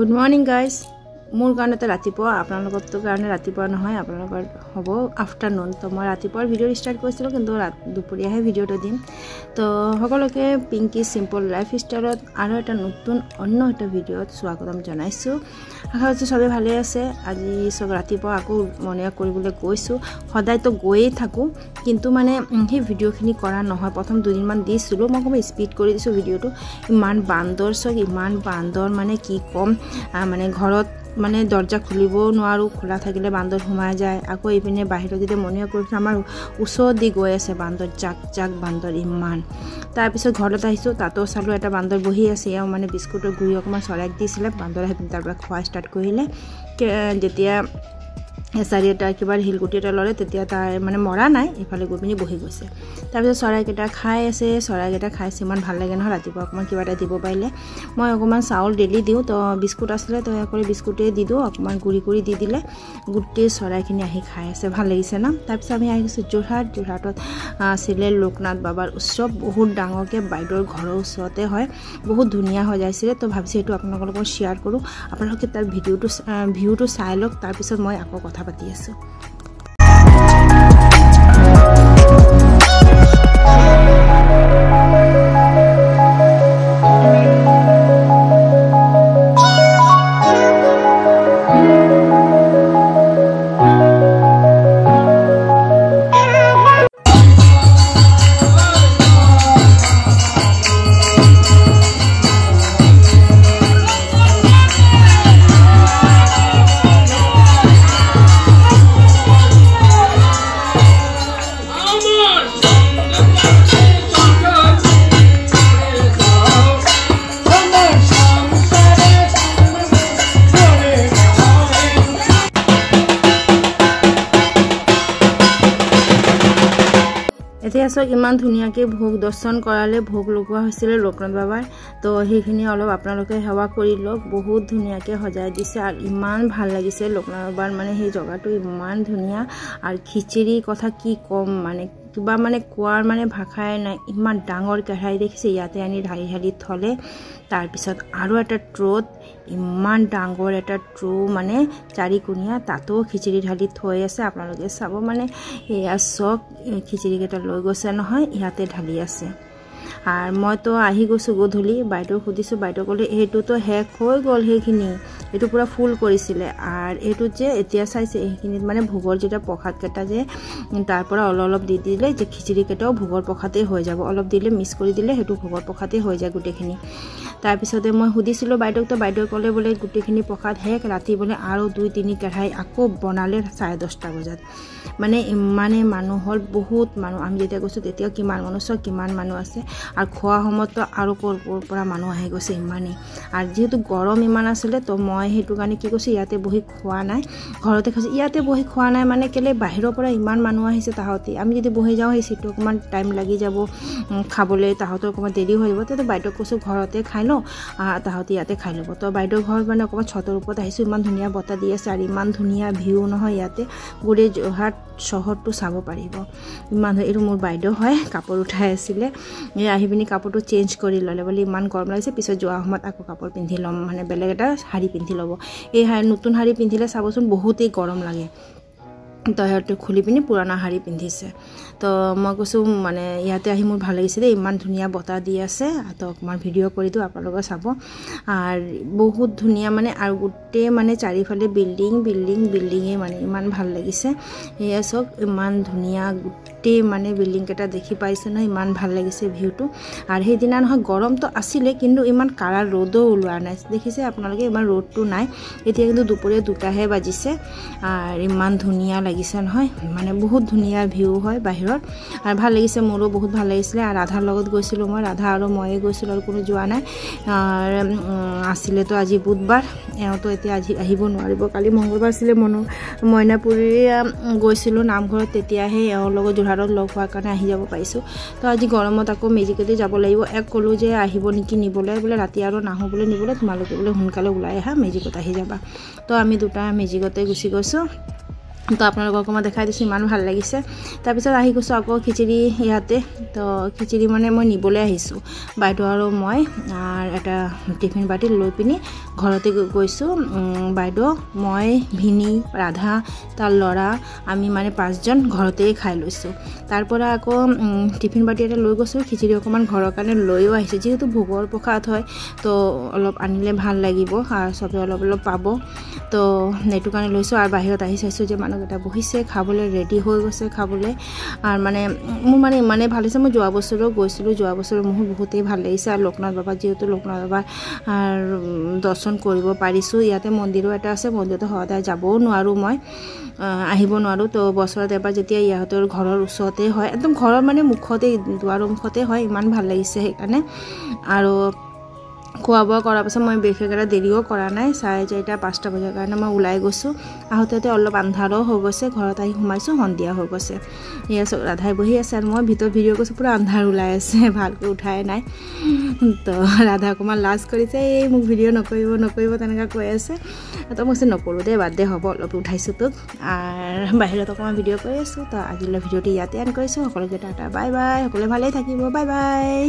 Good morning guys. মোৰ কাৰণে তো ৰাতিপুৱা আপোনালোকৰটো কাৰণে ৰাতিপুৱা নহয় আপোনালোকৰ হ'ব আফটাৰনুন তো মই ৰাতিপুৱাৰ ভিডিও ষ্টাৰ্ট কৰিছিলো কিন্তু দুপৰীয়াহে ভিডিওটো দিম তো সকলোকে পিংকি সিম্পল লাইফ ষ্টাইলত আৰু এটা নতুন অন্য এটা ভিডিওত স্বাগতম জনাইছো আশা কৰিছো সবে ভালে আছে আজি সব ৰাতিপুৱা আকৌ মনে কৰিবলৈ গৈছো সদায় তো গৈয়ে থাকো কিন্তু মানে এই ভিডিওখিনি কৰা নহয় প্ৰথম দুদিন মান দিছিলো মই কম স্পিড কৰি দিছো ভিডিওটো ইমান বান্দৰ সক ইমান বান্দৰ মানে কি কম মানে ঘৰত মানে দৰজা খুলিব নোৱাৰো খোলা থাকিলে বান্দৰ সোমাই যায় আকৌ ইপিনে বাহিৰত যদি মনিয়া কৰিছে আমাৰ উচৰ দি গৈ আছে বান্দৰ জাক জাক বান্দৰ ইমান তাৰ পিছত ঘৰত আহিছো তাতো চালো এটা বান্দৰ বহি আছে এও মানে বিস্কুটৰ গুৰি অকমান সৰাক দিছিলে বান্দৰ হেপিন তাৰ পৰা খোৱা ষ্টাৰ্ট কৰিলে যেতিয়া এসাৰিটা কিবাৰ হিলগুটি এটা লৰে তেতিয়া তাৰ মানে মৰা নাই ইফালে গোপিনি বহি গৈছে তাৰ পিছত সৰাইকেটা খাই আছে সৰাইকেটা খাইছে ইমান ভাল লাগে নহয় ৰাতিপুৱা অকমান কিবা এটা দিব পাৰিলে মই অকমান চাউল ডেলি দিও তো বিস্কুট আসলে তো কৰি বিস্কুটে দি দিও অকমান গুৰি কৰি দি দিলে গুটি সৰাইখিনি আহি খাই আছে ভাল লাগিছে না তাৰ পিছত আমি আহিছো যোৰহাটত আছিলে লোকনাথ বাবাৰ উৎসৱ বহুত ডাঙৰকে বাইদৰ ঘৰৰ ওচৰতে হয় বহুত ধুনীয়া হৈ যাইছিলে তো ভাবিছো এটো আপোনালোকৰ লগত শেয়াৰ কৰো আপোনালোকে তাৰ ভিডিওটো চাই লওক তাৰ পিছত মই আকৌ কথা পাতি আছো এতিয়া সক ইমান ধুনিয়াকে ভোগ দৰ্শন কৰালে ভোগ লগোৱা হৈছিল লোকনাথ বাবাৰ তো হেখিনি অলপ আপোনালোকে সেৱা কৰি লওক বহুত ধুনিয়াকে সজাই দিছে আৰু ইমান ভাল লাগিছে লোকনাথ বাবাৰ মানে সেই জগাটো ইমান ধুনিয়া আৰু খিচিৰি কথা কি কম মানে কিবা মানে কোৱাৰ মানে ভাষাই নাই ইমান ডাঙৰ কেৰাহী দেখিছে ইয়াতে আনি ঢালি থলে তাৰ পিছত আৰু এটা ট্ৰত ইমান ডাঙৰ এটা ট্ৰো মানে চাৰিকুনিয়া তাতো খিচিৰি ঢালি থৈ আছে আপোনালোকে চাব মানে এয়া সক খিচিৰি কেটা লৈ গৈছে নহয় ইয়াতে ঢালি আছে আর মই তো আহি গৈছো গধুলি বাইদেউ খুদিছো বাইদেউ কলে এটো তো হেক হৈ গল হেখিনি এটো পুরা ফুল কৰিছিলে আৰ এটো যে এতিয়া চাইছে এইখিনিত মানে ভোগৰ যেটা প্ৰসাদ কেটা যে তাৰ পৰা অলপ দি দিলে যে খিচিৰি কেটাও ভোগৰ প্ৰসাদে হৈ যাব অলপ দিলে মিক্স কৰি দিলে হেটো ভোগৰ প্ৰসাদে হৈ যায় গুটেখিনি তাৰ পিছতে মই খুদিছিলো বাইদেউক তো বাইদেউ কলে বলে গুটেখিনি প্ৰসাদ হেক ৰাতি বলে আৰু 2-3 কেৰাহী আকৌ বনালে 10:30 বজাত মানে ইমানে মানুহ হল বহুত মানুহ আমি যেতিয়া গৈছো তেতিয়া কিমান মানুহ আছে আর খোৱা সময়ত আৰু পৰা মানুহ আহি গৈছে ইমানে আৰ যেহেতু গৰম ইমান আছিল তো মই হেতু কাৰণে কি কৈছো ইয়াতে বহি খোৱা নাই ঘৰতে খাইছো ইয়াতে বহি খোৱা নাই মানে কেলে বাহিৰৰ পৰা ইমান মানুহ আহিছে তাহতি আমি যদি বহি যাও এই সিটো অকমান টাইম লাগি যাব খাবলৈ তাহতৰ অকমান দেৰি হৈ যাব তো বাইদেউ কৈছো ঘৰতে খাই ল তাহতি ইয়াতে খাই লব তো বাইদেউ ঘৰ মানে অকমান ছতৰ ওপৰত আহিছো ইমান ধুনিয়া বতা দি আছে আৰু ইমান ধুনিয়া ভিউ নহয় ইয়াতে গুৰে যোৰহাট শহৰটো চাব পাৰিব ইমান এটো মোৰ বাইদেউ হয় কাপোৰ উঠাই আছিলে আহি পিনি কাপোৰটো চেঞ্জ কৰি ললে বুলি ইমান গৰম লাগিছে পিছত যোৱা সময়ত আকৌ কাপোৰ পিন্ধি লম মানে বেলেগ এটা শাড়ী পিন্ধি লব এই নতুন শাড়ী পিন্ধিলে চাবচোন বহুতেই গৰম লাগে তো হেটো খুলি পিনি পুৰানা শাড়ী পিন্ধিছে তো মই কৈছো মানে ইয়াতে আহি মোৰ ভাল লাগিছে দে ইমান ধুনিয়া বতা দি আছে তো অকমান ভিডিও কৰি দিও আপোনালোকে চাব আৰ বহুত ধুনিয়া মানে আৰ গুটে মানে চাৰিফালে বিল্ডিং মানে ইমান ভাল লাগিছে এয়া সক ইমান ধুনিয়া গুটে মানে বিল্ডিং কেটা দেখি পাইছে না ইমান ভাল লাগিছে ভিউটো আর সেই দিনা নহয় গৰম তো আছিল কিন্তু ইমান কাৰা ৰ'দও ওলোৱা নাই দেখিছে আপোনালোকে ইমান ৰ'দটো নাই এতিয়া কিন্তু দুপৰীয়া 2টাহে বাজিছে আৰ ইমান ধুনিয়া লাগিছে নহয় মানে বহুত ধুনিয়া ভিউ হয় বাহিৰত আৰ ভাল লাগিছে মোৰো বহুত ভাল লাগিছিল আৰ ৰাধাৰ লগত গৈছিল মই ৰাধা আৰু ময়ে গৈছিল আৰু কোনো যোৱা নাই আৰ আসিলে তো আজি বুধবাৰ এও তো এতিয়া আজি আহিব নোৱাৰিব কালি মঙ্গলবাৰ ছিল মইনাপুৰী গৈছিল নামঘৰত তেতিয়াহে এওৰ লগত যোৰহাটত লগ হোৱাৰ কাৰণে আহি যাব পাইছো তো আজি গৰমত আকৌ মেজিকতে যাব লাগিব এক কলো যে আহিব নেকি নিবলৈ বলে ৰাতি আৰু নাহো বলে নিবলৈ তোমালোকে বলে সোনকালে ওলাই আহা মেজিকত আহি যাবা তো আমি দুটা মেজিকতে গুছি গৈছো তো আপোনালোকক মই দেখাই দিছোঁ ইমান ভাল লাগিছে তাৰপিছত আহি গৈছোঁ আকৌ খিচিৰি ইয়াতে তো খিচিৰি মানে মই নিবলৈ আহিছোঁ বাইদেউ আৰু মই আৰু এটা টিফিন বাটি লৈ পিনি ঘৰতে গৈছোঁ বাইদেউ মই ভিনি ৰাধা তাৰ ল'ৰা আমি মানে 5জন ঘৰতেই খাই লৈছোঁ তাৰপৰা আকৌ টিফিন বাটি এটা লৈ গৈছোঁ খিচিৰি অকণমান ঘৰৰ কাৰণে লৈও আহিছোঁ যিহেতু ভোগৰ প্ৰসাদ হয় তো অলপ আনিলে ভাল লাগিব আৰু চবে অলপ অলপ পাব তো সেইটো কাৰণে লৈছোঁ আৰু বাহিৰত আহি চাইছোঁ যে মানুহকেইটা বহিছে খাবলৈ ৰেডি হৈ গৈছে খাবলৈ আৰু মানে মোৰ মানে ইমানেই ভাল হৈছে মই যোৱা বছৰো গৈছিলোঁ যোৱা বছৰ মোৰ বহুতেই ভাল লাগিছে আৰু লোকনাথ বাবা যিহেতু লোকনাথ বাবাৰ দৰ্শন কৰিব পাৰিছোঁ ইয়াতে মন্দিৰো এটা আছে মন্দিৰতো সদায় যাবও নোৱাৰোঁ মই আহিব নোৱাৰোঁ তো বছৰত এবাৰ যেতিয়া ইহঁতৰ ঘৰৰ ওচৰতে হয় একদম ঘৰৰ মানে মুখতে দুৱাৰৰ মুখতে হয় ইমান ভাল লাগিছে সেইকাৰণে আৰু খোৱা বোৱা কৰাৰ পাছত মই বিশেষ এটা দেৰিও কৰা নাই 4:30-5টা বজাৰ কাৰণে মই ওলাই গৈছোঁ আহোঁতে অলপ আন্ধাৰো হৈ গৈছে ঘৰত আহি সোমাইছোঁ সন্ধিয়া হৈ গৈছে এয়া ৰাধাই বহি আছে আৰু মই ভিতৰত ভিডিঅ' কৰিছোঁ পুৰা আন্ধাৰ ওলাই আছে ভালকৈ উঠাই নাই তো ৰাধা অকণমান লাজ কৰিছে এই মোক ভিডিঅ' নকৰিব তেনেকৈ কৈ আছে তো মই নকৰোঁ দেই বাদ দে হ'ব অলপ উঠাইছোঁ তোক আৰু বাহিৰত অকণমান ভিডিঅ' কৰি আছোঁ তো আজিলৈ ভিডিঅ'টো ইয়াতে এণ্ড কৰিছোঁ সকলোকে টাটা বাই বাই সকলোৱে ভালেই থাকিব বাই বাই